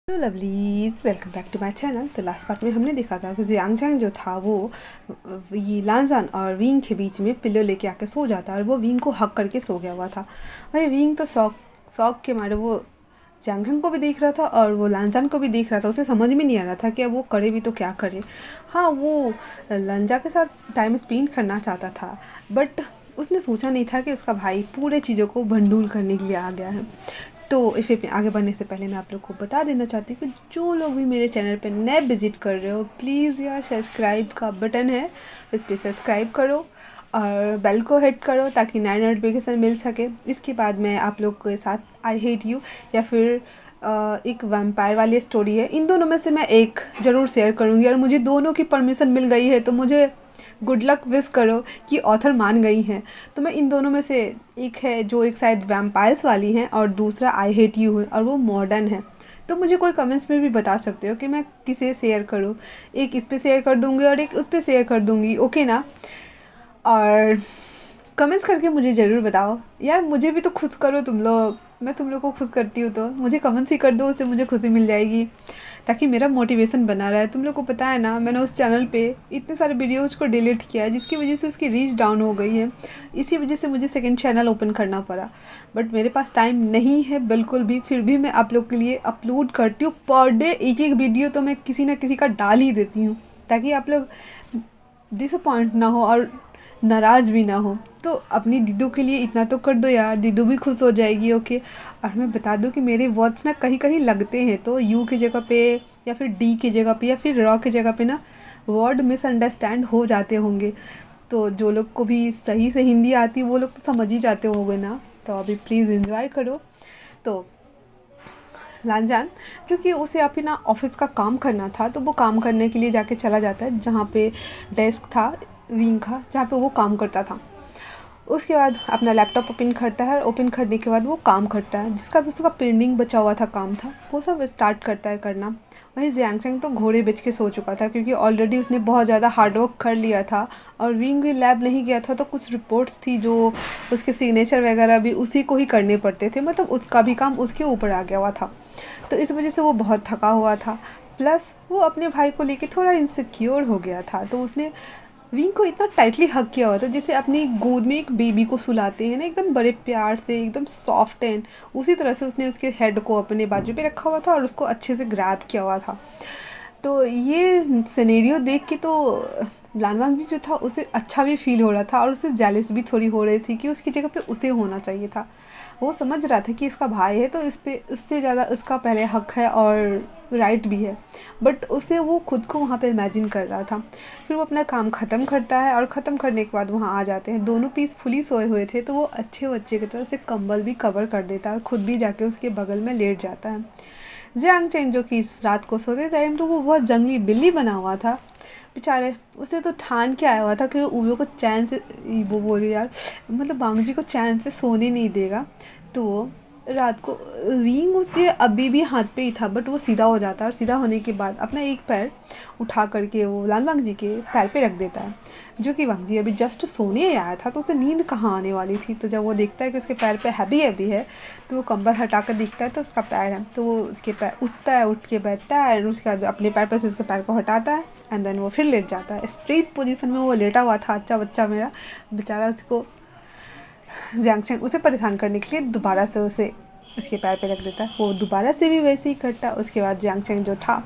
Hello lovelies, welcome back to my channel. तो last part में हमने देखा था कि जियांग जो था वो ये लांजान और विंग के बीच में पिल्लो लेके आके सो जाता है और वो विंग को हक करके सो गया हुआ था। भाई विंग तो शौक के मारे वो जियांग को भी देख रहा था और वो लांजान को भी देख रहा था। उसे समझ में नहीं आ रहा था कि अब वो करे भी तो क्या करे। हाँ, वो लांजा के साथ टाइम स्पेंड करना चाहता था, बट उसने सोचा नहीं था कि उसका भाई पूरे चीज़ों को भंडूल करने के लिए आ गया है। तो इस में आगे बढ़ने से पहले मैं आप लोग को बता देना चाहती हूँ कि जो लोग भी मेरे चैनल पर नए विजिट कर रहे हो, प्लीज़ यार सब्सक्राइब का बटन है, इस पर सब्सक्राइब करो और बेल को हिट करो ताकि नया नोटिफिकेशन मिल सके। इसके बाद मैं आप लोग के साथ आई हेट यू या फिर एक वैम्पायर वाली स्टोरी है, इन दोनों में से मैं एक ज़रूर शेयर करूँगी। और मुझे दोनों की परमिशन मिल गई है तो मुझे गुड लक विश करो कि ऑथर मान गई हैं। तो मैं इन दोनों में से एक है जो एक शायद वैम्पायर्स वाली हैं और दूसरा आई हेट यू है और वो मॉडर्न है। तो मुझे कोई कमेंट्स में भी बता सकते हो कि मैं किसे शेयर करूँ। एक इस पे शेयर कर दूँगी और एक उस पे शेयर कर दूँगी, ओके ना। और कमेंट्स करके मुझे ज़रूर बताओ यार, मुझे भी तो खुद करो तुम लोग। मैं तुम लोग को खुद करती हूँ तो मुझे कमेंट्स ही कर दो, उससे मुझे खुशी मिल जाएगी ताकि मेरा मोटिवेशन बना रहा है। तुम लोग को पता है ना, मैंने उस चैनल पे इतने सारे वीडियोज़ को डिलीट किया है जिसकी वजह से उसकी रीच डाउन हो गई है। इसी वजह से मुझे सेकंड चैनल ओपन करना पड़ा, बट मेरे पास टाइम नहीं है बिल्कुल भी। फिर भी मैं आप लोग के लिए अपलोड करती हूँ पर डे एक वीडियो, तो मैं किसी ना किसी का डाल ही देती हूँ ताकि आप लोग डिसअपॉइंट ना हो और नाराज़ भी ना हो। तो अपनी दीदू के लिए इतना तो कर दो यार, दीदू भी खुश हो जाएगी, ओके। और मैं बता दूं कि मेरे वर्ड्स ना कहीं कहीं लगते हैं, तो यू की जगह पे या फिर डी की जगह पे या फिर रॉ की जगह पे ना वर्ड मिसअंडरस्टैंड हो जाते होंगे। तो जो लोग को भी सही से हिंदी आती है वो लोग तो समझ ही जाते होंगे ना। तो अभी प्लीज़ इन्जॉय करो। तो लांजान, क्योंकि उसे अभी ना ऑफिस का काम करना था तो वो काम करने के लिए जाके चला जाता है जहाँ पे डेस्क था विंग का, जहाँ पे वो काम करता था। उसके बाद अपना लैपटॉप ओपन करता है और ओपन करने के बाद वो काम करता है, जिसका भी उसका पेंडिंग बचा हुआ था काम था वो सब स्टार्ट करता है करना। वहीं जियांग तो घोड़े बेच के सो चुका था क्योंकि ऑलरेडी उसने बहुत ज़्यादा हार्डवर्क कर लिया था और विंग भी लैब नहीं गया था, तो कुछ रिपोर्ट्स थी जो उसके सिग्नेचर वगैरह भी उसी को ही करने पड़ते थे, मतलब उसका भी काम उसके ऊपर आ गया हुआ था। तो इस वजह से वो बहुत थका हुआ था, प्लस वो अपने भाई को लेके थोड़ा इनसिक्योर हो गया था। तो उसने विंग को इतना टाइटली हग किया हुआ था जैसे अपनी गोद में एक बेबी को सुलाते हैं ना, एकदम बड़े प्यार से, एकदम सॉफ्ट एंड उसी तरह से उसने उसके हेड को अपने बाजू पे रखा हुआ था और उसको अच्छे से ग्रैब किया हुआ था। तो ये सिनेरियो देख के तो लानवांग जी जो था उसे अच्छा भी फील हो रहा था और उसे जेलस भी थोड़ी हो रही थी कि उसकी जगह पे उसे होना चाहिए था। वो समझ रहा था कि इसका भाई है तो इस पे उससे ज़्यादा उसका पहले हक है और राइट भी है, बट उसे वो खुद को वहाँ पे इमेजिन कर रहा था। फिर वो अपना काम ख़त्म करता है और ख़त्म करने के बाद वहाँ आ जाते हैं, दोनों पीसफुली सोए हुए थे। तो वो अच्छे बच्चे की तरह से कंबल भी कवर कर देता है और ख़ुद भी जाके उसके बगल में लेट जाता है। जियांग चेन जो कि इस रात को सोते टाइम तो वो बहुत जंगली बिल्ली बना हुआ था बेचारे। उसने तो ठान के आया हुआ था कि उवियो को चैन से, वो बोली यार, मतलब बांग जी को चैन से सोने नहीं देगा। तो रात को विंग उसके अभी भी हाथ पे ही था, बट वो सीधा हो जाता है और सीधा होने के बाद अपना एक पैर उठा करके वो लाल वांग जी के पैर पे रख देता है, जो कि वांग जी अभी जस्ट सोने आया था तो उसे नींद कहाँ आने वाली थी। तो जब वो देखता है कि उसके पैर पे हैवी हैवी है तो वो कंबल हटा कर देखता है तो उसका पैर है, तो वो उसके पैर उठता है, उठ के बैठता है और उसके बाद अपने पैर पर से उसके पैर को हटाता है एंड देन वो फिर लेट जाता है। स्ट्रेट पोजीशन में वो लेटा हुआ था अच्छा बच्चा मेरा बेचारा। उसको जियांग चेन उसे परेशान करने के लिए दोबारा से उसे उसके पैर पे रख देता है, वो दोबारा से भी वैसे ही करता है। उसके बाद जियांग चेन जो था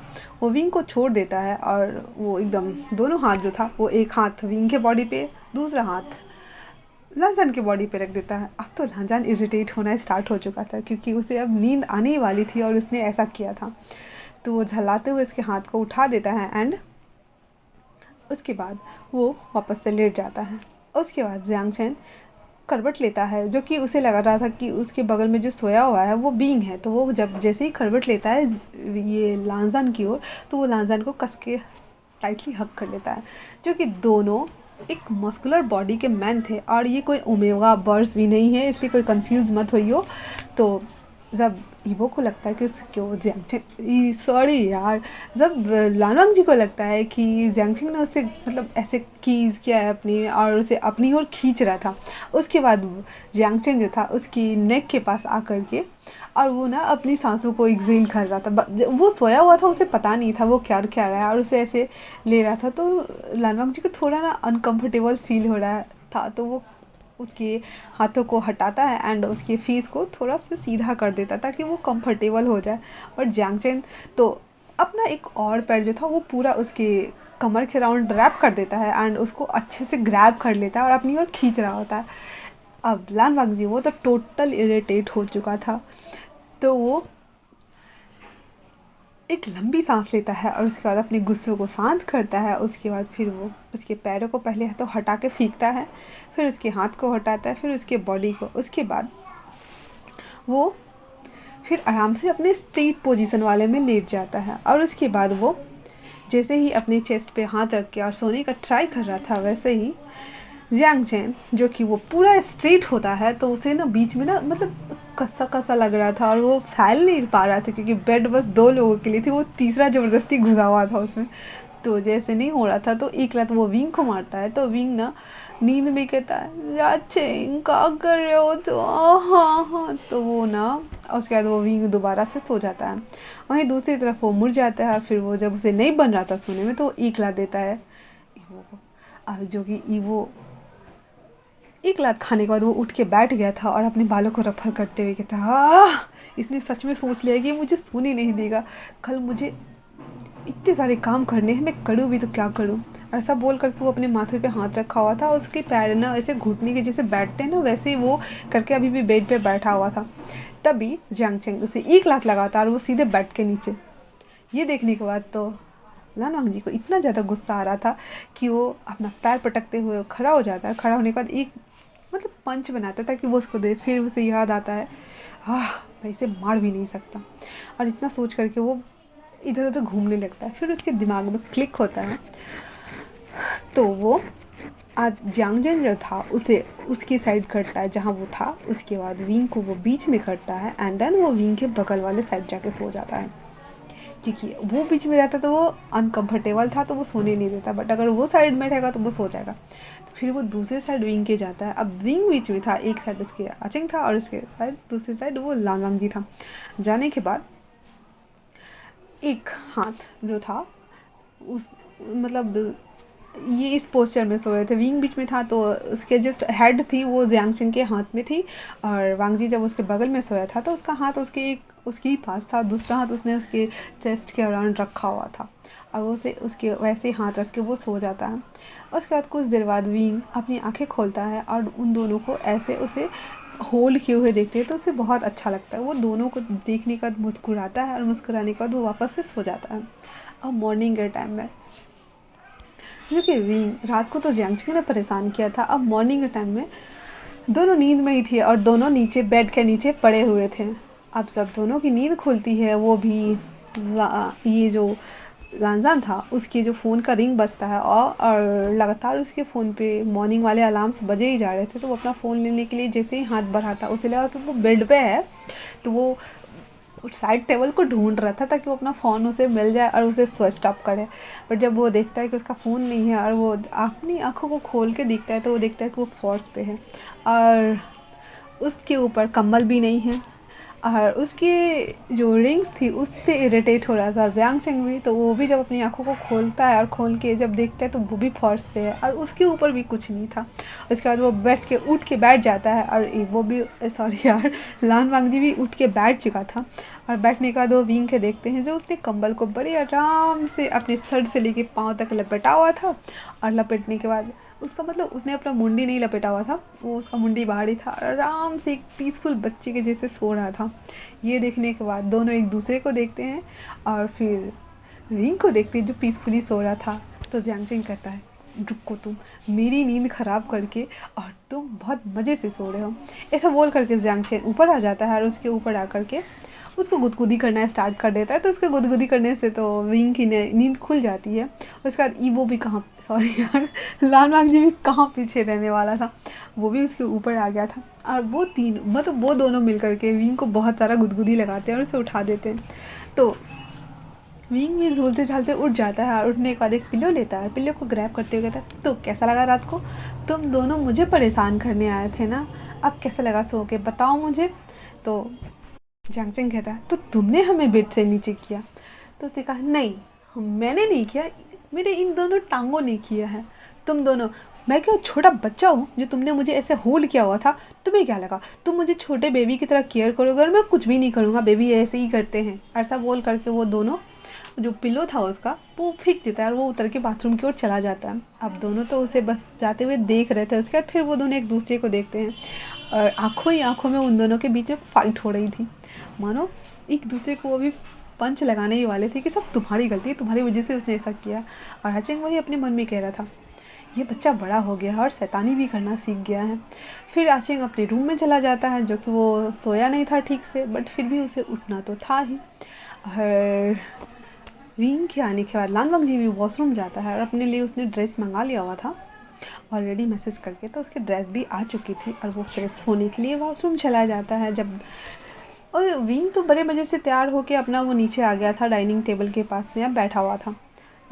वो विंग को छोड़ देता है और वो एकदम दोनों हाथ जो था वो एक हाथ विंग के बॉडी पे, दूसरा हाथ लांजान के बॉडी पे रख देता है। अब तो लांजान इरिटेट होना स्टार्ट हो चुका था क्योंकि उसे अब नींद आने ही वाली थी और उसने ऐसा किया था। तो वो झल्लाते हुए उसके हाथ को उठा देता है एंड उसके बाद वो वापस से लेट जाता है। उसके बाद जियांग चेन करवट लेता है, जो कि उसे लग रहा था कि उसके बगल में जो सोया हुआ है वो बींग है। तो वो जब जैसे ही करवट लेता है ये लांजान की ओर, तो वो लांजान को कस के टाइटली हक कर लेता है, जो कि दोनों एक मस्कुलर बॉडी के मैन थे और ये कोई ओमेगा बर्ड्स भी नहीं है, इसलिए कोई कंफ्यूज मत होइयो। तो जब ईवो को लगता है कि उसको सॉरी यार, जब लानवांग जी को लगता है कि जियांगछेंग ने उससे मतलब ऐसे कीज किया है अपनी और उसे अपनी ओर खींच रहा था, उसके बाद जियांगछेंग जो था उसकी नेक के पास आकर के और वो ना अपनी सांसों को एक्सेल कर रहा था। वो सोया हुआ था, उसे पता नहीं था वो क्या क्या रहा है और उसे ऐसे ले रहा था। तो लानवांग जी को थोड़ा ना अनकंफर्टेबल फील हो रहा था, तो वो उसके हाथों को हटाता है एंड उसके फेस को थोड़ा सा सीधा कर देता ताकि वो कंफर्टेबल हो जाए। और जियांगछेंग तो अपना एक और पैर जो था वो पूरा उसके कमर के राउंड रैप कर देता है एंड उसको अच्छे से ग्रैब कर लेता है और अपनी ओर खींच रहा होता है। अब लानवांग जी वो तो टोटल इरिटेट हो चुका था, तो वो एक लंबी सांस लेता है और उसके बाद अपने गुस्से को शांत करता है। उसके बाद फिर वो उसके पैरों को पहले तो हटा के फेंकता है, फिर उसके हाथ को हटाता है, फिर उसके बॉडी को। उसके बाद वो फिर आराम से अपने स्ट्रेट पोजीशन वाले में लेट जाता है और उसके बाद वो जैसे ही अपने चेस्ट पे हाथ रख के और सोने का ट्राई कर रहा था, वैसे ही जियांगछेन जो कि वो पूरा स्ट्रेट होता है तो उसे ना बीच में ना मतलब कसा कसा लग रहा था और वो फैल नहीं पा रहा था क्योंकि बेड बस 2 लोगों के लिए थी, वो तीसरा ज़बरदस्ती घुसा हुआ था उसमें। तो जैसे नहीं हो रहा था तो एक लात वो विंग को मारता है, तो विंग ना नींद में कहता है जियांगछेन क्या कर रहे हो तो हाँ हाँ, तो वो ना उसके बाद वो विंग दोबारा से सो जाता है। वहीं दूसरी तरफ वो मुड़ जाता है, फिर वो जब उसे नहीं बन रहा था सोने में तो वो एक लात देता है ईवो को। अब जो कि ईवो एक लात खाने के बाद वो उठ के बैठ गया था और अपने बालों को रफल करते हुए कहता हाँ, इसने सच में सोच लिया कि मुझे सोने नहीं देगा, कल मुझे इतने सारे काम करने हैं, मैं करूँ भी तो क्या करूँ। ऐसा बोल करके वो अपने माथे पे हाथ रखा हुआ था, उसके पैर ना ऐसे घुटने के जैसे बैठते हैं ना वैसे ही वो करके अभी भी बेड पे बैठा हुआ था। तभी जियांगछेन उसे एक लात लगाता और वो सीधे बेड के नीचे। ये देखने के बाद तो लानवांग जी को इतना ज़्यादा गुस्सा आ रहा था कि वो अपना पैर पटकते हुए खड़ा हो जाता है। खड़ा होने के बाद एक मतलब पंच बनाता था कि वो उसको दे, फिर उसे याद आता है हाँ मैं इसे मार भी नहीं सकता, और इतना सोच करके वो इधर उधर घूमने लगता है। फिर उसके दिमाग में क्लिक होता है, तो वो आज जियांगछेन जो था उसे उसकी साइड करता है जहाँ वो था। उसके बाद विंग को वो बीच में करता है एंड देन वो विंग के बगल वाले साइड जाके सो जाता है, क्योंकि वो बीच में रहता तो वो अनकंफर्टेबल था तो वो सोने नहीं देता, बट अगर वो साइड में रहेगा तो वो सो जाएगा। तो फिर वो दूसरे साइड विंग के जाता है। अब विंग बीच में था, एक साइड उसके अचिंग था और उसके साइड दूसरी साइड वो लानवांग जी था। जाने के बाद एक हाथ जो था उस मतलब ये इस पोस्चर में सोए थे, विंग बीच में था तो उसके जो हेड थी वो जियांगछेन के हाथ में थी और वांग जी जब उसके बगल में सोया था तो उसका हाथ उसके ही पास था, दूसरा हाथ उसने उसके चेस्ट के अराउंड रखा हुआ था और वो उसे उसके वैसे ही हाथ रख के वो सो जाता है। उसके बाद कुछ देर बाद विंग अपनी आंखें खोलता है और उन दोनों को ऐसे उसे होल्ड किए हुए देखते हैं तो उसे बहुत अच्छा लगता है। वो दोनों को देखने के बाद मुस्कुराता है और मुस्कुराने के बाद वो वापस से सो जाता है। अब मॉर्निंग के टाइम में क्योंकि विंग रात को तो जियांगछेन ने परेशान किया था, अब मॉर्निंग के टाइम में दोनों नींद में ही थी और दोनों नीचे बेड के नीचे पड़े हुए थे। अब जब दोनों की नींद खुलती है वो भी ये जो लानजान था उसके जो फ़ोन का रिंग बजता है और लगातार उसके फ़ोन पे मॉर्निंग वाले अलार्म्स बजे ही जा रहे थे। तो वो अपना फ़ोन लेने के लिए जैसे ही हाथ बढ़ाता उसे लगा कि वो बेड पे है, तो वो साइड टेबल को ढूंढ रहा था ताकि वो अपना फ़ोन उसे मिल जाए और उसे स्विच ऑफ करे। बट जब वो देखता है कि उसका फ़ोन नहीं है और वो अपनी आँखों को खोल के देखता है तो वो देखता है कि वो फॉर्स पे है और उसके ऊपर कंबल भी नहीं है और उसकी जो रिंग्स थी उससे इरिटेट हो रहा था जियांगछेन भी। तो वो भी जब अपनी आंखों को खोलता है और खोल के जब देखता है तो वो भी फॉर्स पे है और उसके ऊपर भी कुछ नहीं था। उसके बाद वो उठ के बैठ जाता है और वो भी सॉरी यार लानवांग जी भी उठ के बैठ चुका था और बैठने के बाद वो विंग के देखते हैं जो उसने कंबल को बड़े आराम से अपने सर से लेके पाँव तक लपेटा हुआ था और लपेटने के बाद उसका मतलब उसने अपना मुंडी नहीं लपेटा हुआ था, वो उसका मुंडी बाहर ही था, आराम से एक पीसफुल बच्चे के जैसे सो रहा था। ये देखने के बाद दोनों एक दूसरे को देखते हैं और फिर विंग को देखते हैं जो पीसफुली सो रहा था। तो जियांगछेन कहता है रुको तुम मेरी नींद ख़राब करके और तुम बहुत मज़े से सो रहे हो। ऐसा बोल करके जियांगछेन ऊपर आ जाता है और उसके ऊपर आ करके उसको गुदगुदी करना स्टार्ट कर देता है। तो उसके गुदगुदी करने से तो विंग की नींद खुल जाती है। उसके बाद ईवो भी कहाँ, सॉरी यार, लाल वांगजी भी कहाँ पीछे रहने वाला था, वो भी उसके ऊपर आ गया था। और वो तीन मतलब वो दोनों मिल करके विंग को बहुत सारा गुदगुदी लगाते हैं और उसे उठा देते हैं। तो विंग भी झूलते झालते उठ जाता है और उठने के बाद एक पिल्लो लेता है और पिल्लो को ग्रैब करते हुए कहता है, तो कैसा लगा रात को? तुम दोनों मुझे परेशान करने आए थे ना, अब कैसा लगा सो के, बताओ मुझे। तो जांगचेंग कहता है, तो तुमने हमें बेड से नीचे किया? तो उसने कहा, नहीं मैंने नहीं किया, मेरे इन दोनों टांगों ने किया है। तुम दोनों, मैं क्या छोटा बच्चा हूँ जो तुमने मुझे ऐसे होल्ड किया हुआ था? तुम्हें क्या लगा तुम मुझे छोटे बेबी की तरह केयर करोगे? और मैं कुछ भी नहीं करूँगा, बेबी ऐसे ही करते हैं। ऐसा बोल करके वो दोनों, जो पिल्लो था उसका, वो फेंक देता है और वो उतर के बाथरूम की ओर चला जाता है। अब दोनों तो उसे बस जाते हुए देख रहे थे। उसके बाद फिर वो दोनों एक दूसरे को देखते हैं और आंखों ही आंखों में उन दोनों के बीच में फाइट हो रही थी। मानो एक दूसरे को वो भी पंच लगाने ही वाले थे कि सब तुम्हारी गलती है, तुम्हारी वजह से उसने ऐसा किया। और हाचेंग वही अपने मन में कह रहा था, ये बच्चा बड़ा हो गया है और शैतानी भी करना सीख गया है। फिर आचेंग अपने रूम में चला जाता है, जो कि वो सोया नहीं था ठीक से, बट फिर भी उसे उठना तो था ही। और विंग के आने के बाद लान वांगजी भी वॉशरूम जाता है और अपने लिए उसने ड्रेस मंगा लिया हुआ था ऑलरेडी मैसेज करके, तो उसकी ड्रेस भी आ चुकी थी और वो फ्रेश होने के लिए वॉशरूम चला जाता है। जब और विंग तो बड़े मज़े से तैयार होकर अपना वो नीचे आ गया था, डाइनिंग टेबल के पास में बैठा हुआ था।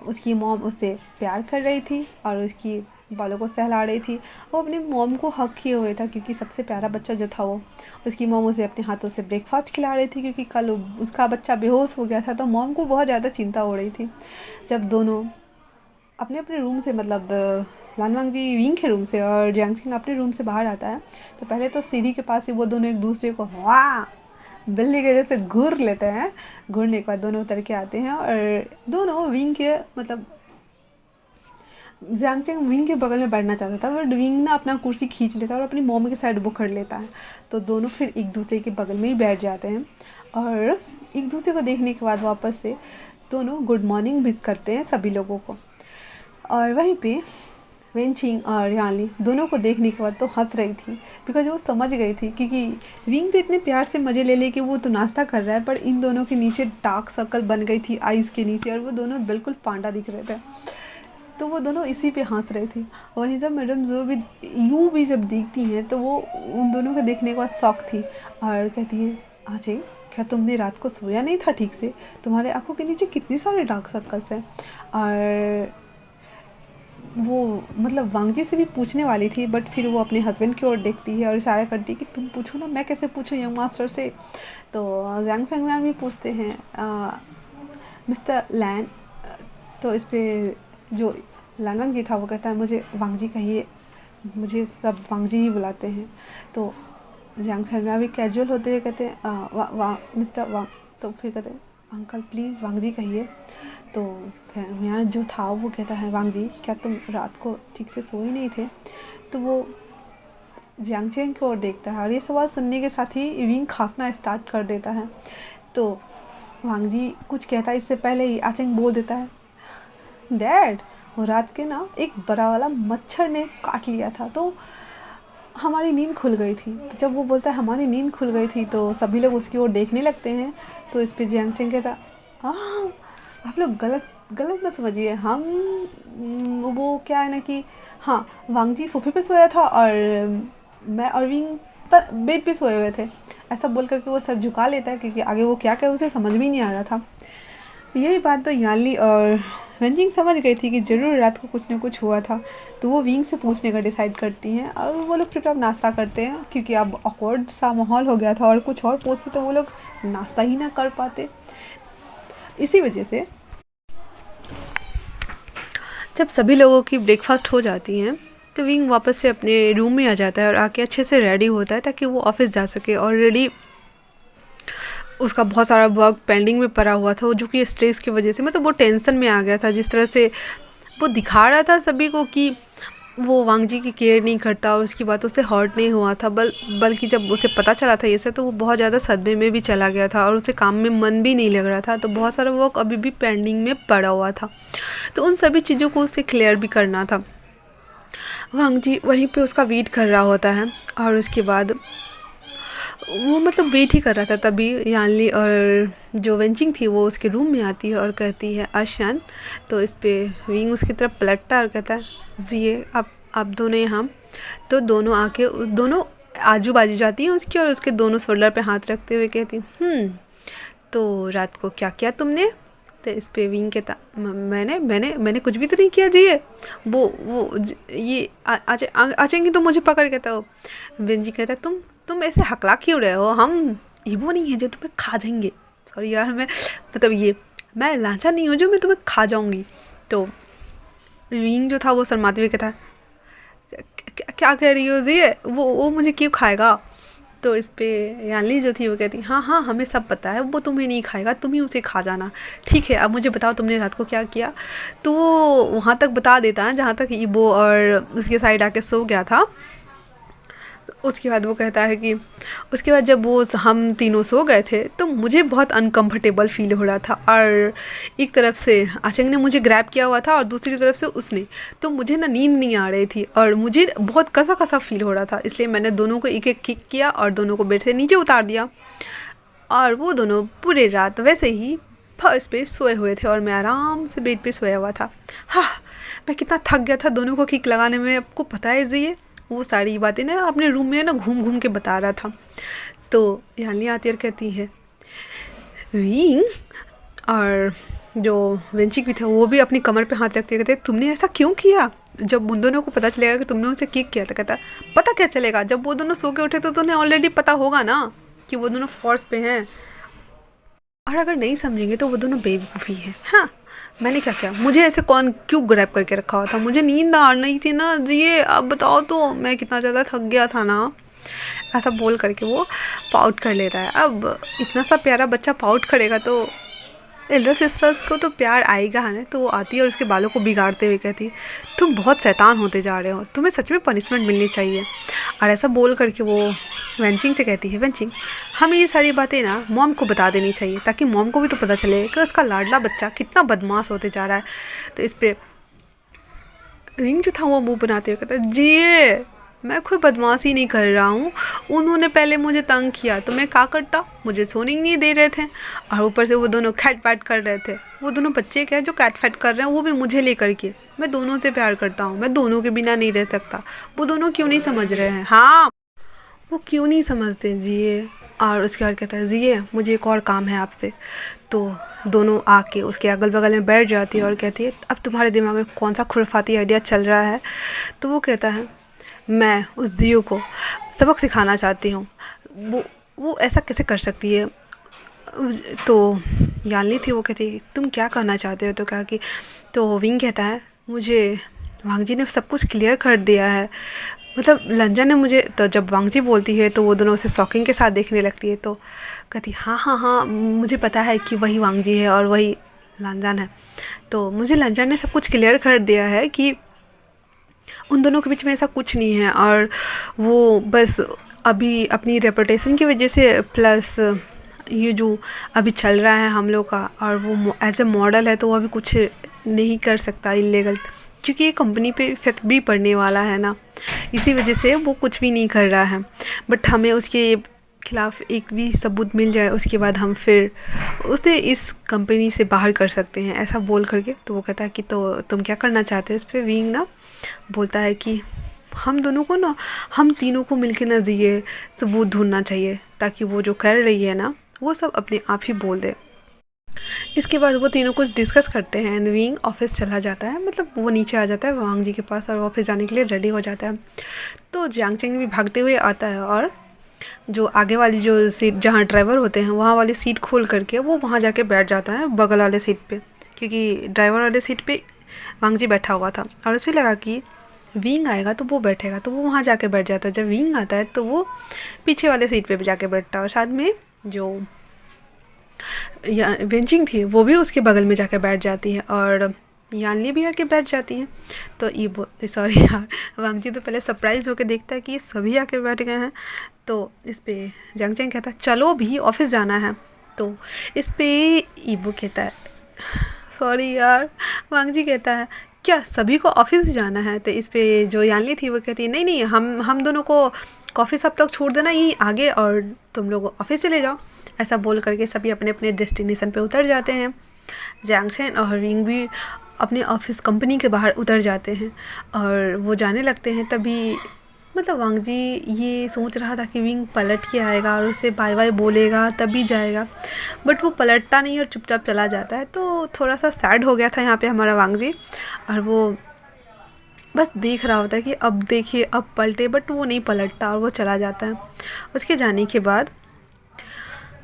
उसकी मॉम उससे प्यार कर रही थी और उसकी बालों को सहला रही थी। वो अपनी मॉम को हक किए हुए था क्योंकि सबसे प्यारा बच्चा जो था वो, उसकी मॉम उसे अपने हाथों से ब्रेकफास्ट खिला रही थी क्योंकि कल उसका बच्चा बेहोश हो गया था। तो मॉम को बहुत ज़्यादा चिंता हो रही थी। जब दोनों अपने अपने रूम से, मतलब लान वांगजी विंग के रूम से और जांगचेंग अपने रूम से बाहर आता है, तो पहले तो सीढ़ी के पास ही वो दोनों एक दूसरे को वाह बिल्ली के जैसे घूर लेते हैं। घूरने के बाद दोनों उतर के आते हैं और दोनों विंग के, मतलब जांगचेंग विंग के बगल में बैठना चाहता था, बट विंग ना अपना कुर्सी खींच लेता है और अपनी मॉम के साइड बुक कर लेता है। तो दोनों फिर एक दूसरे के बगल में ही बैठ जाते हैं और एक दूसरे को देखने के बाद वापस से दोनों गुड मॉर्निंग विश करते हैं सभी लोगों को। और वहीं पे वेनचिंग और यानली दोनों को देखने के बाद तो हंस रही थी, बिकॉज वो समझ गई थी क्योंकि विंग तो इतने प्यार से मज़े ले कि वो तो नाश्ता कर रहा है, पर इन दोनों के नीचे डार्क सर्कल बन गई थी आइज़ के नीचे और वो दोनों बिल्कुल पांडा दिख रहे थे। तो वो दोनों इसी पे हंस रही थी। वहीं जब मैडम जो भी यू भी जब देखती हैं तो वो उन दोनों को देखने के बाद शौक थी और कहती है, अजय क्या तुमने रात को सोया नहीं था ठीक से? तुम्हारे आंखों के नीचे कितने सारे डार्क सर्कल्स हैं। और वो मतलब वांगजी से भी पूछने वाली थी, बट फिर वो अपने हस्बैंड की ओर देखती है और इशारा करती है कि तुम पूछो ना, मैं कैसे पूछूं यंग मास्टर से। तो जैंग फेंगनान भी पूछते हैं, मिस्टर लैन। तो इस पर जो लान वांगजी था वो कहता है, मुझे वांगजी कहिए, मुझे सब वांगजी ही बुलाते हैं। तो जैंग फेंगनान भी कैजुअल होते हुए कहते हैं, मिस्टर वांग। तो फिर कहते हैं, अंकल प्लीज़ वांगजी कहिए। तो यहाँ जो था वो कहता है, वांगजी क्या तुम रात को ठीक से सोए नहीं थे? तो वो जांगचेंग की ओर देखता है और ये सवाल सुनने के साथ ही विंग खांसना स्टार्ट कर देता है। तो वांगजी कुछ कहता है इससे पहले ही आचेंग बोल देता है, डैड वो रात के ना एक बड़ा वाला मच्छर ने काट लिया था, तो हमारी नींद खुल गई थी। तो जब वो बोलता है हमारी नींद खुल गई थी तो सभी लोग उसकी ओर देखने लगते हैं। तो इस पर जांगचेंग कहता, आप लोग गलत मत समझिए, हम वो क्या है ना कि हाँ वांगजी सोफे पे सोया था और मैं और विंग पर बेड पे सोए हुए थे। ऐसा बोल करके वो सर झुका लेता है क्योंकि आगे वो क्या कहे उसे समझ में नहीं आ रहा था। यही बात तो यानली और वेनचिंग समझ गई थी कि ज़रूर रात को कुछ न कुछ हुआ था। तो वो विंग से पूछने का डिसाइड करती हैं और वो लोग चुपचाप नाश्ता करते हैं क्योंकि अब ऑकवर्ड सा माहौल हो गया था और कुछ और पूछते तो वो लोग नाश्ता ही ना कर पाते। इसी वजह से जब सभी लोगों की ब्रेकफास्ट हो जाती हैं तो विंग वापस से अपने रूम में आ जाता है और आके अच्छे से रेडी होता है ताकि वो ऑफिस जा सके। ऑलरेडी उसका बहुत सारा वर्क पेंडिंग में पड़ा हुआ था, वो जो कि स्ट्रेस की वजह से, मतलब वो टेंशन में आ गया था। जिस तरह से वो दिखा रहा था सभी को कि वो वांगजी की केयर नहीं करता और उसकी बातों से हर्ट नहीं हुआ था, बल्कि जब उसे पता चला था ये सब तो वो बहुत ज़्यादा सदमे में भी चला गया था और उसे काम में मन भी नहीं लग रहा था। तो बहुत सारा वर्क अभी भी पेंडिंग में पड़ा हुआ था, तो उन सभी चीज़ों को उसे क्लियर भी करना था। वांगजी वहीं पे उसका वेट कर रहा होता है और उसके बाद वो मतलब वेट ही कर रहा था, तभी यानली और जो वेंचिंग थी वो उसके रूम में आती है और कहती है आशान। तो इस पे विंग उसकी तरफ पलटता है और कहता है जिए आप दोनों यहाँ। तो दोनों आके दोनों आजू बाजू जाती हैं उसकी, और उसके दोनों शोल्डर पे हाथ रखते हुए कहती तो रात को क्या किया तुमने? तो इस पे विंग कहता मैंने मैंने मैंने कुछ भी तो नहीं किया जी। ये आ जाएंगी तो मुझे पकड़ के। तो बेंजी कहता तुम ऐसे हकला क्यों रहे हो? हम वो नहीं है जो तुम्हें खा जाएंगे। सॉरी यार, मैं लांचा नहीं हूँ जो मैं तुम्हें खा जाऊँगी। तो विंग जो था वो शर्माते हुए कहता क्या कह रही हो जी? वो मुझे क्यों खाएगा? तो इस पे यानली जो थी वो कहती हाँ हाँ हमें सब पता है, वो तुम्हें नहीं खाएगा, तुम ही उसे खा जाना। ठीक है, अब मुझे बताओ तुमने रात को क्या किया? तो वो वहाँ तक बता देता है जहाँ तक ईबो और उसके साइड आके सो गया था। उसके बाद वो कहता है कि उसके बाद जब वो हम तीनों सो गए थे तो मुझे बहुत अनकंफर्टेबल फील हो रहा था, और एक तरफ से आचंग ने मुझे ग्रैब किया हुआ था और दूसरी तरफ से उसने, तो मुझे ना नींद नहीं आ रही थी और मुझे बहुत कसा कसा फील हो रहा था। इसलिए मैंने दोनों को एक एक किक किया और दोनों को बेड से नीचे उतार दिया, और वो दोनों पूरे रात वैसे ही फर्श पे सोए हुए थे और मैं आराम से बेड पे सोया हुआ था। हाँ, मैं कितना थक गया था दोनों को किक लगाने में, आपको पता है जी। वो सारी बातें ना अपने रूम में ना घूम घूम के बता रहा था। तो यानी आती और कहती है विंग, और जो वेंचिक भी था वो भी अपनी कमर पे हाथ रखते कहते तुमने ऐसा क्यों किया? जब उन दोनों को पता चलेगा कि तुमने उसे किक किया, तो कहता पता क्या चलेगा, जब वो दोनों सो के उठे तो तुम्हें ऑलरेडी पता होगा ना कि वो दोनों फोर्स पे हैं, और अगर नहीं समझेंगे तो वो दोनों बेवकूफ़ी हैं। हाँ, मैंने क्या किया? मुझे ऐसे कौन क्यों ग्रैब करके रखा हुआ था? मुझे नींद आ रही थी ना जी, अब बताओ तो मैं कितना ज़्यादा थक गया था ना। ऐसा बोल करके वो पाउट कर लेता है। अब इतना सा प्यारा बच्चा पाउट करेगा तो एल्डर सिस्टर्स को तो प्यार आएगा है ना। तो वो आती है और उसके बालों को बिगाड़ते हुए कहती तुम बहुत शैतान होते जा रहे हो, तुम्हें सच में पनिशमेंट मिलनी चाहिए। और ऐसा बोल करके वो वेंचिंग से कहती है वेंचिंग, हमें ये सारी बातें ना मॉम को बता देनी चाहिए, ताकि मॉम को भी तो पता चले कि उसका लाडला बच्चा कितना बदमाश होते जा रहा है। तो इस पर रिंग जो था वो मुँह बनाते हुए कहता जी मैं कोई बदमाशी नहीं कर रहा हूँ, उन्होंने पहले मुझे तंग किया तो मैं क्या करता, मुझे सोने नहीं दे रहे थे, और ऊपर से वो दोनों कैट फैट कर रहे थे। वो दोनों बच्चे क्या जो कैट फैट कर रहे हैं वो भी मुझे लेकर के। मैं दोनों से प्यार करता हूँ, मैं दोनों के बिना नहीं रह सकता। वो दोनों क्यों नहीं समझ रहे हैं? हाँ, वो क्यों नहीं समझते जिए। और उसके बाद कहता है जिए मुझे एक और काम है आपसे। तो दोनों आके उसके अगल बगल में बैठ जाती है और कहती है अब तुम्हारे दिमाग में कौन सा खुराफाती आइडिया चल रहा है? तो वो कहता है मैं उस दियो को सबक सिखाना चाहती हूँ, वो ऐसा कैसे कर सकती है? तो यानली थी वो कहती है तुम क्या करना चाहते हो? तो कहा कि तो विंग कहता है मुझे वांगजी ने सब कुछ क्लियर कर दिया है, मतलब लंजा ने मुझे। तो जब वांगजी बोलती है तो वो दोनों उसे शॉकिंग के साथ देखने लगती है। तो कहती हाँ हाँ हाँ मुझे पता है कि वही वांगजी है और वही लंजान है। तो मुझे लंजान ने सब कुछ क्लियर कर दिया है कि उन दोनों के बीच में ऐसा कुछ नहीं है, और वो बस अभी अपनी रेपुटेशन की वजह से, प्लस ये जो अभी चल रहा है हम लोग का, और वो एज ए मॉडल है तो वो अभी कुछ नहीं कर सकता इलीगल, क्योंकि ये कंपनी पे इफ़ेक्ट भी पड़ने वाला है ना, इसी वजह से वो कुछ भी नहीं कर रहा है। बट हमें उसके खिलाफ़ एक भी सबूत मिल जाए उसके बाद हम फिर उसे इस कंपनी से बाहर कर सकते हैं, ऐसा बोल करके। तो वो कहता है कि तो तुम क्या करना चाहते हो? इस पर विंग ना बोलता है कि हम दोनों को ना, हम तीनों को मिलके ना जिए सबूत ढूंढना चाहिए, ताकि वो जो कर रही है ना वो सब अपने आप ही बोल दे। इसके बाद वो तीनों कुछ डिस्कस करते हैं एंड विंग ऑफिस चला जाता है, मतलब वो नीचे आ जाता है वांग जी के पास और ऑफिस जाने के लिए रेडी हो जाता है। तो जियांग चेंग भी भागते हुए आता है और जो आगे वाली जो सीट जहाँ ड्राइवर होते हैं वहाँ वाली सीट खोल करके वो वहाँ जाके बैठ जाता है बगल वाले सीट पे, क्योंकि ड्राइवर वाले सीट पे वांग जी बैठा हुआ था और उसे लगा कि विंग आएगा तो वो बैठेगा, तो वो वहाँ जाके बैठ जाता है। जब विंग आता है तो वो पीछे वाले सीट पे भी जाके बैठता है और साथ में जो बेंचिंग थी वो भी उसके बगल में जाके बैठ जाती है और यानली भी आके बैठ जाती है। तो ये सॉरी यार, वांग जी तो पहले सरप्राइज़ होकर देखता है कि ये सभी आके बैठ गए हैं। तो इस पे जंग चेंग कहता है चलो भी ऑफिस जाना है। तो इस पे ईबो कहता है सॉरी यार, वांग जी कहता है क्या सभी को ऑफिस जाना है? तो इस पे जो यानली थी वो कहती है नहीं नहीं, हम दोनों को कॉफ़ी सब तक छोड़ देना यहीं आगे और तुम लोग ऑफिस चले जाओ। ऐसा बोल करके सभी अपने अपने डेस्टिनेशन पे उतर जाते हैं। जैंग चैन और विंग भी अपने ऑफिस कंपनी के बाहर उतर जाते हैं और वो जाने लगते हैं। तभी मतलब वांग जी ये सोच रहा था कि विंग पलट के आएगा और उसे बाय बाय बोलेगा तभी जाएगा, बट वो पलटता नहीं और चुपचाप चला जाता है। तो थोड़ा सा सैड हो गया था यहाँ पे हमारा वांग जी, और वो बस देख रहा होता है कि अब देखिए अब पलटे, बट वो नहीं पलटता और वो चला जाता है। उसके जाने के बाद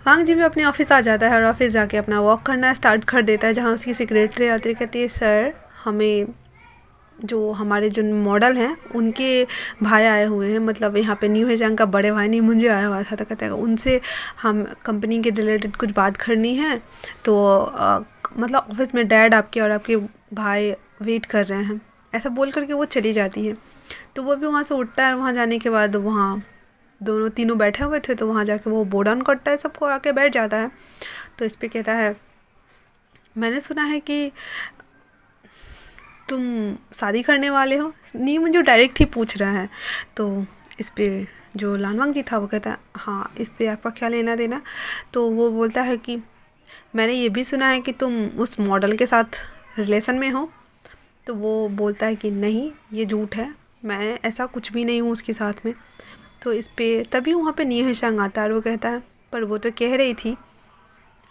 वांग जी भी अपने ऑफिस आ जाता है और ऑफिस जाके अपना वॉक करना स्टार्ट कर देता है, जहाँ उसकी सेक्रेटरी आती है, कहती है सर हमें जो हमारे जो मॉडल हैं उनके भाई आए हुए हैं, मतलब यहाँ पे न्यू हेजांग का बड़े भाई नहीं मुझे आया हुआ था। तो कहते हैं उनसे हम कंपनी के रिलेटेड कुछ बात करनी है, तो मतलब ऑफिस में डैड आपके और आपके भाई वेट कर रहे हैं। ऐसा बोल करके वो चली जाती है। तो वो भी वहाँ से उठता है और वहाँ जाने के बाद वहाँ दोनों तीनों बैठे हुए थे, तो वहाँ जाके वो बो डाउन करता है, सबको आके बैठ जाता है। तो इस पर कहता है मैंने सुना है कि तुम शादी करने वाले हो। नहीं मुझे डायरेक्ट ही पूछ रहा है। तो इस पर जो लानवांग जी था वो कहता है हाँ इससे आपका क्या लेना देना। तो वो बोलता है कि मैंने ये भी सुना है कि तुम उस मॉडल के साथ रिलेशन में हो। तो वो बोलता है कि नहीं ये झूठ है, मैं ऐसा कुछ भी नहीं हूँ उसके साथ में। तो इस पर तभी वहाँ पे न्यू हेशांग आता है और वो कहता है पर वो तो कह रही थी,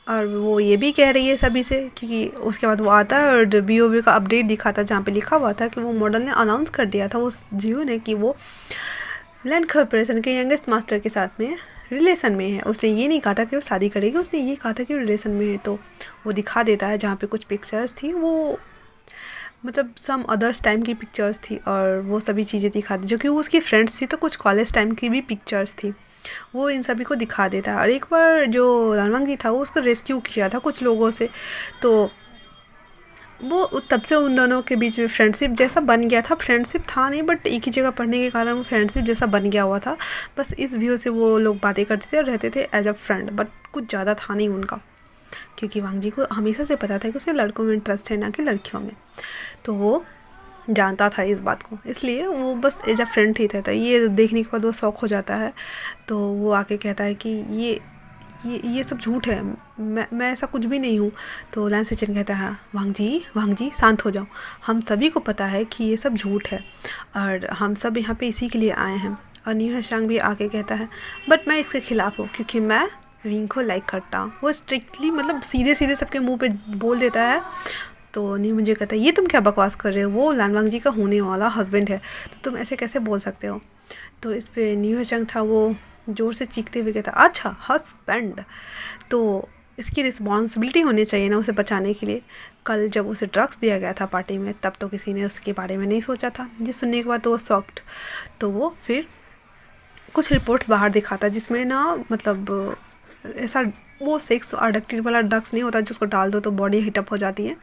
और वो ये भी कह रही है सभी से, क्योंकि उसके बाद वो आता है और BOB का अपडेट दिखाता है जहाँ पे लिखा हुआ था कि वो मॉडल ने अनाउंस कर दिया था उस जियो ने कि वो लैंड कॉर्पोरेशन के यंगेस्ट मास्टर के साथ में रिलेशन में है। उसने ये नहीं कहा था कि वो शादी करेगी, उसने ये कहा था कि वो रिलेशन में है। तो वो दिखा देता है जहाँ पे कुछ पिक्चर्स थी, वो मतलब सम अदर्स टाइम की पिक्चर्स थी और वो सभी चीज़ें दिखा दी जो कि वो उसकी फ्रेंड्स थी, तो कुछ कॉलेज टाइम की भी पिक्चर्स थी, वो इन सभी को दिखा देता है। और एक बार जो लानवांग जी था वो उसको रेस्क्यू किया था कुछ लोगों से, तो वो तब से उन दोनों के बीच में फ्रेंडशिप जैसा बन गया था। फ्रेंडशिप था नहीं बट एक ही जगह पढ़ने के कारण वो फ्रेंडशिप जैसा बन गया हुआ था। बस इस व्यू से वो लोग बातें करते थे और रहते थे एज अ फ्रेंड, बट कुछ ज़्यादा था नहीं उनका, क्योंकि वांग जी को हमेशा से पता था कि उसे लड़कों में इंटरेस्ट है ना कि लड़कियों में। तो वो जानता था इस बात को, इसलिए वो बस एज अ फ्रेंड ही थे। तो ये देखने के बाद वो शौक हो जाता है। तो वो आके कहता है कि ये सब झूठ है, मैं ऐसा कुछ भी नहीं हूँ। तो लैन सिचन कहता है वांग जी शांत हो जाओ, हम सभी को पता है कि ये सब झूठ है और हम सब यहाँ पे इसी के लिए आए हैं। और न्यू हेशांग भी आके कहता है बट मैं इसके खिलाफ़ हूँ क्योंकि मैं विंग को लाइक करता हूँ। वो स्ट्रिक्टली मतलब सीधे सीधे सबके मुंह पे बोल देता है। तो न्यू मुझे कहता है ये तुम क्या बकवास कर रहे हो, वो लानवांग जी का होने वाला हस्बैंड है, तो तुम ऐसे कैसे बोल सकते हो। तो इस पे न्यू हेशांग था वो ज़ोर से चीखते हुए कहता अच्छा हस्बैंड, तो इसकी रिस्पॉन्सिबिलिटी होनी चाहिए ना उसे बचाने के लिए। कल जब उसे ड्रग्स दिया गया था पार्टी में तब तो किसी ने उसके बारे में नहीं सोचा था। ये सुनने के बाद तो वो शॉक्ड। तो वो फिर कुछ रिपोर्ट्स बाहर दिखाता जिसमें ना मतलब ऐसा वो सेक्स अडक्टिव वाला ड्रग्स नहीं होता जिसको डाल दो तो बॉडी हीटअप हो जाती है,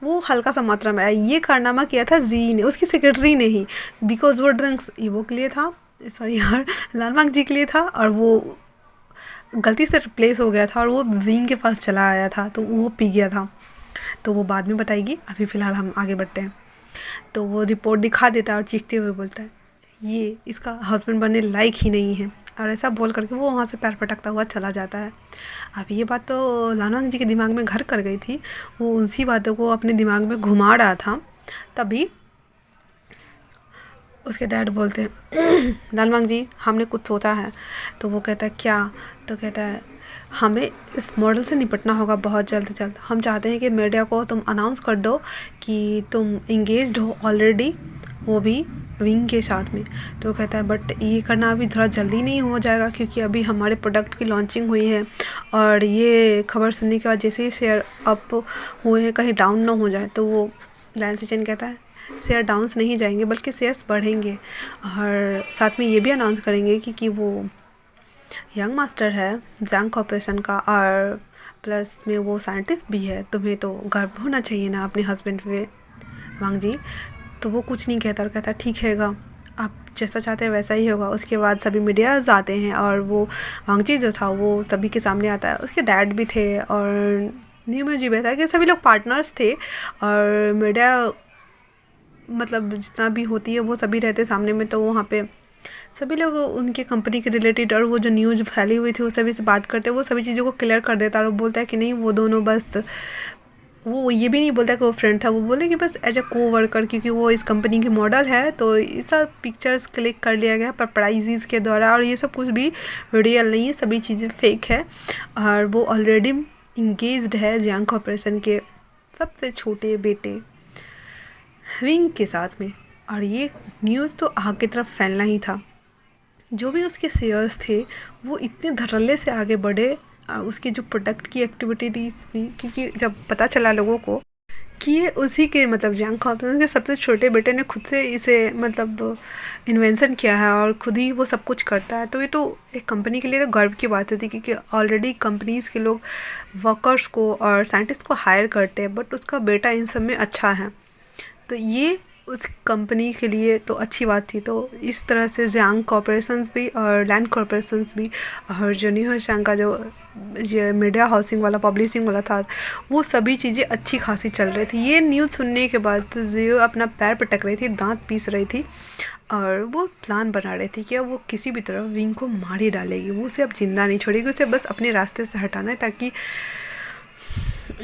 वो हल्का सा मात्रा में आया। ये कारनामा किया था जी ने, उसकी सेक्रेटरी ने ही, बिकॉज वो ड्रग्स ईवो के लिए था, सॉरी यार लानवांग जी के लिए था, और वो गलती से रिप्लेस हो गया था और वो विंग के पास चला आया था तो वो पी गया था। तो वो बाद में बताएगी, अभी फ़िलहाल हम आगे बढ़ते हैं। तो वो रिपोर्ट दिखा देता है और चीखते हुए बोलता है ये इसका हस्बैंड बनने लायक ही नहीं है, और ऐसा बोल करके वो वहाँ से पैर पटकता हुआ चला जाता है। अब ये बात तो लानवांग जी के दिमाग में घर कर गई थी, वो उसी बातों को अपने दिमाग में घुमा रहा था। तभी उसके डैड बोलते हैं लानवांग जी हमने कुछ सोचा है। तो वो कहता है क्या। तो कहता है हमें इस मॉडल से निपटना होगा बहुत जल्द से जल्द। हम चाहते हैं कि मीडिया को तुम अनाउंस कर दो कि तुम इंगेज्ड हो ऑलरेडी, वो भी विंग के साथ में। तो वो कहता है बट ये करना अभी थोड़ा जल्दी नहीं हो जाएगा क्योंकि अभी हमारे प्रोडक्ट की लॉन्चिंग हुई है, और ये खबर सुनने के बाद जैसे ही शेयर अप हुए हैं कहीं डाउन ना हो जाए। तो वो लैन सिचन कहता है शेयर डाउन्स नहीं जाएंगे बल्कि शेयर्स बढ़ेंगे, और साथ में ये भी अनाउंस करेंगे कि वो यंग मास्टर है जैंग कॉर्पोरेशन का, और प्लस में वो साइंटिस्ट भी है, तुम्हें तो गर्व होना चाहिए ना अपने हस्बैंड पे वांग जी। तो वो कुछ नहीं कहता और कहता ठीक हैगा, आप जैसा चाहते हैं वैसा ही होगा। उसके बाद सभी मीडियाज़ आते हैं और वो वांग जी जो था वो सभी के सामने आता है। उसके डैड भी थे और न्यू में जी बताया कि सभी लोग पार्टनर्स थे, और मीडिया मतलब जितना भी होती है वो सभी रहते सामने में। तो वहाँ पे सभी लोग उनके कंपनी के रिलेटेड और वो जो न्यूज़ फैली हुई थी वो सभी से बात करते हैं, वो सभी चीज़ों को क्लियर कर देता है और बोलता है कि नहीं वो दोनों बस, वो ये भी नहीं बोलता कि वो फ्रेंड था, वो बोले कि बस एज अ को वर्कर, क्योंकि वो इस कंपनी के मॉडल है तो ये सब पिक्चर्स क्लिक कर लिया गया परप्राइजीज़ के द्वारा, और ये सब कुछ भी रियल नहीं है, सभी चीज़ें फेक है। और वो ऑलरेडी इंगेज्ड है जियांग कॉर्पोरेशन के सबसे छोटे बेटे विंग के साथ में। और ये न्यूज़ तो आग की तरफ फैलना ही था। जो भी उसके शेयर्स थे वो इतने धड़ल्ले से आगे बढ़े, उसकी जो प्रोडक्ट की एक्टिविटीज़ थी, क्योंकि जब पता चला लोगों को कि ये उसी के मतलब जियांग कॉर्पोरेशन के सबसे छोटे बेटे ने खुद से इसे मतलब इन्वेंशन किया है और खुद ही वो सब कुछ करता है, तो ये तो एक कंपनी के लिए तो गर्व की बात होती, क्योंकि ऑलरेडी कंपनीज़ के लोग वर्कर्स को और साइंटिस्ट को हायर करते हैं, बट उसका बेटा इन सब में अच्छा है, तो ये उस कंपनी के लिए तो अच्छी बात थी। तो इस तरह से जियांग कॉर्पोरेशंस भी और लैंड कॉर्पोरेशंस भी और जो न्यू होशियांग का जो ये मीडिया हाउसिंग वाला पब्लिशिंग वाला था, वो सभी चीज़ें अच्छी खासी चल रही थी। ये न्यूज़ सुनने के बाद जियो अपना पैर पटक रही थी, दांत पीस रही थी और वो प्लान बना रही थी कि अब वो किसी भी तरह विंग को मार ही डालेगी, वो उसे अब जिंदा नहीं छोड़ेगी, उसे बस अपने रास्ते से हटाना है ताकि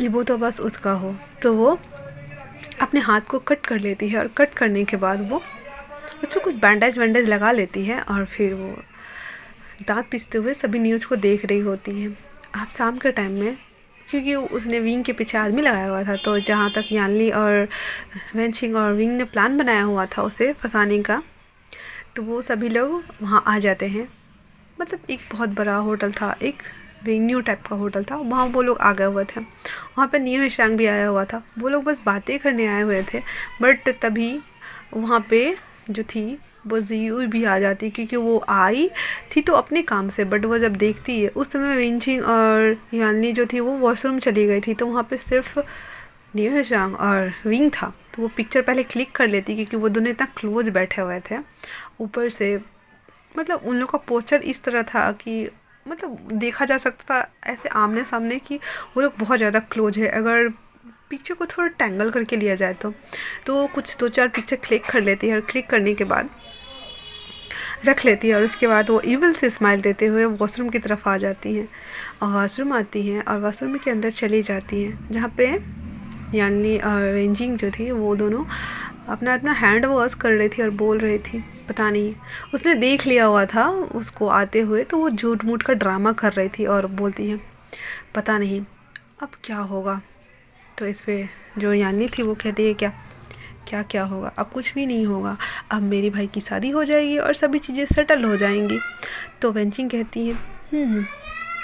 वो तो बस उसका हो। तो वो अपने हाथ को कट कर लेती है और कट करने के बाद वो उस पर कुछ बैंडेज वैंडेज लगा लेती है और फिर वो दांत पीसते हुए सभी न्यूज़ को देख रही होती है। अब शाम के टाइम में, क्योंकि उसने विंग के पीछे आदमी लगाया हुआ था, तो जहाँ तक यानली और वेंचिंग और विंग ने प्लान बनाया हुआ था उसे फंसाने का, तो वो सभी लोग वहाँ आ जाते हैं। मतलब एक बहुत बड़ा होटल था, एक वेन्यू टाइप का होटल था, वहाँ वो लोग आ गए हुए थे। वहाँ पे न्यू होशियांग भी आया हुआ था, वो लोग बस बातें करने आए हुए थे, बट तभी वहाँ पे जो थी वो जियू भी आ जाती, क्योंकि वो आई थी तो अपने काम से, बट वो जब देखती है उस समय वेंचिंग और यानली जो थी वो वॉशरूम चली गई थी, तो वहाँ पे सिर्फ न्यू होशियांग और विंग था। तो वो पिक्चर पहले क्लिक कर लेती, क्योंकि वो दोनों इतना क्लोज बैठे हुए थे। ऊपर से मतलब उन लोग का पोस्चर इस तरह था कि मतलब देखा जा सकता था ऐसे आमने सामने कि वो लोग बहुत ज़्यादा क्लोज है। अगर पिक्चर को थोड़ा टैंगल करके लिया जाए तो कुछ 2-4 पिक्चर क्लिक कर लेती है और क्लिक करने के बाद रख लेती है, और उसके बाद वो इविल से स्माइल देते हुए वॉशरूम की तरफ आ जाती हैं और वॉशरूम आती हैं और वॉशरूम के अंदर चली जाती हैं, जहाँ पे यानी वेंजिंग जो थी वो दोनों अपना अपना हैंड वॉश कर रही थी और बोल रही थी। पता नहीं उसने देख लिया हुआ था उसको आते हुए, तो वो झूठ मूठ का ड्रामा कर रही थी और बोलती है पता नहीं अब क्या होगा। तो इस पे जो यानी थी वो कहती है क्या क्या क्या होगा, अब कुछ भी नहीं होगा, अब मेरी भाई की शादी हो जाएगी और सभी चीज़ें सेटल हो जाएंगी। तो वेंचिंग कहती है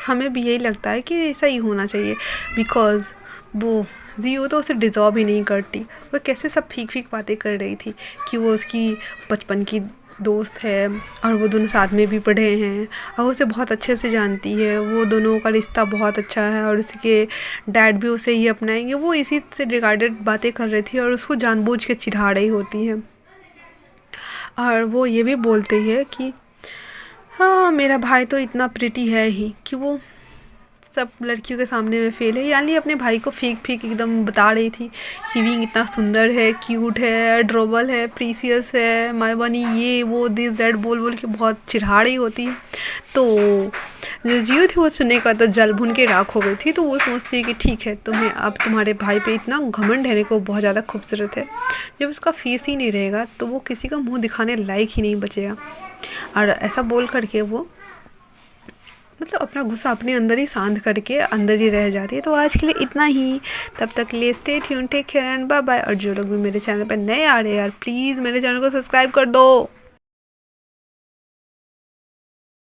हमें भी यही लगता है कि ऐसा ही होना चाहिए, बिकॉज़ वो जियो तो उसे डिज़र्व ही नहीं करती। वो कैसे सब फीक फीक बातें कर रही थी कि वो उसकी बचपन की दोस्त है और वो दोनों साथ में भी पढ़े हैं और उसे बहुत अच्छे से जानती है, वो दोनों का रिश्ता बहुत अच्छा है और उसके डैड भी उसे ही अपनाएंगे। वो इसी से रिगार्डेड बातें कर रही थी और उसको जानबूझ के चिढ़ा रही होती है। और वो ये भी बोलती है कि हाँ मेरा भाई तो इतना प्रिटी है ही कि वो सब लड़कियों के सामने में फेल है। यानी अपने भाई को फेक फेक एकदम बता रही थी कि विंग इतना सुंदर है, क्यूट है, एडोरेबल है, प्रीसियस है, माय बनी, ये वो दिस दैट बोल बोल के बहुत चिढ़ाड़ी होती है। तो जो जियो थी वो सुनने का तो जल भुन के राख हो गई थी। तो वो सोचती है कि ठीक है तुम्हें अब तुम्हारे भाई पे इतना घमंड रहने को बहुत ज़्यादा खूबसूरत है, जब उसका फेस ही नहीं रहेगा तो वो किसी का मुँह दिखाने लायक ही नहीं बचेगा। और ऐसा बोल करके वो मतलब अपना गुस्सा अपने अंदर ही शांत करके अंदर ही रह जाती है। तो आज के लिए इतना ही, तब तक के लिए stay tune, take care and bye bye. और जो लोग भी मेरे चैनल पर नए आ रहे हैं यार प्लीज़ मेरे चैनल को सब्सक्राइब कर दो।